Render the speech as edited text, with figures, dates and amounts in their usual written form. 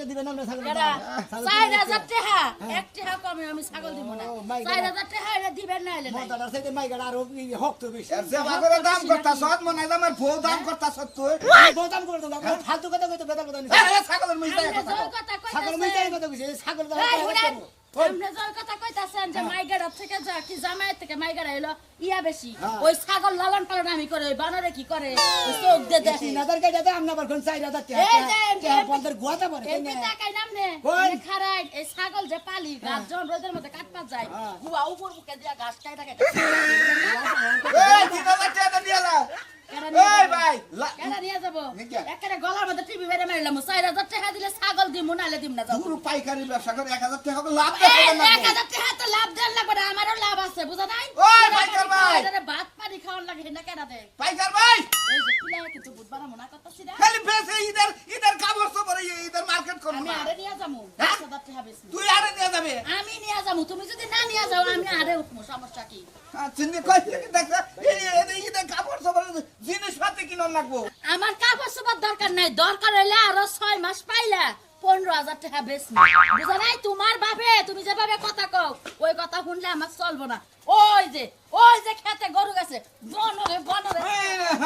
দিবেন না ছাগল কেডা 4000 টাকা এক টাকা কমে আমি ছাগল দিব না 4000 টাকা এটা দিবেন না এলে মতাটা সেটা মাইগাড়া আর হক তো বেশি সে বাগরে দাম করতা সৎ মনে আমার বউ দাম করতা সৎ তুই বোতাম করে দাও ফালতু কথা কইতো বেদা কথা ছাগলের মিটাই কথা ছাগল মিটাই কথা কইছে ছাগল দাও আমরা যে কথা কইতাছেন যে মাইগাড়া থেকে যা কি জামাই থেকে মাইগাড়া এলো ইয়া বেশি ওই ছাগল লালন পালন আমি করে ওই বানরে কি করে ওই চোখ দে দেখে 3000 টাকা দাও আমরা কোন 4000 টাকা পন্দের গোয়াটা পড়ে এই টাকাই নামনে খারাই এই ছাগল যে পালি গাছ জন রোদের মধ্যে কাটপা যায় বুয়া উপর মুখে দিয়া ঘাস খাইতা খাইতা এই 3000 টাকা দিয়ালা এই ভাই কেডা নিয়ে যাব একেবারে গলার মধ্যে টিভি বেরে মারলাম 4000 টাকা দিলে ছাগল দিমু নালে দিম না যাও পুরো পাইকারি ব্যবসা করে 1000 টাকা করে লাভ এই দেন না 1000 টাকা তো লাভ দেন লাগবে না আমারও লাভ আছে বুঝা নাই ওই পাইকার ভাই এটারে ভাত পানি খাওয়ার লাগে না কেডা দে পাইকার ভাই এই যে কিলা কিছু বুঝবা না মনে করতাছি না খালি বেশি ইদার কাপড় সবরে ইদার মার্কেট করব আমি আরে নিয়ে যামু 1000 টাকা বেশি তুই আরে নিয়ে যাবে আমি নিয়ে যামু তুমি যদি না নিয়ে যাও আমি আরে উঠমু সমস্যা কি চিনি কই থেকে দেখ এই ইদার কাপড় সবরে জিনিস পাতি কিনন লাগবো আমার কাপড় সবার দরকার নাই দরকার হইলে আরো 6 মাস পাইলা 15000 টাকা বেশি বুঝা নাই তোমার বাপে তুমি যেভাবে কথা কও ওই কথা শুনলে আমার চলবো না ওই যে খেতে গরু গেছে বনরে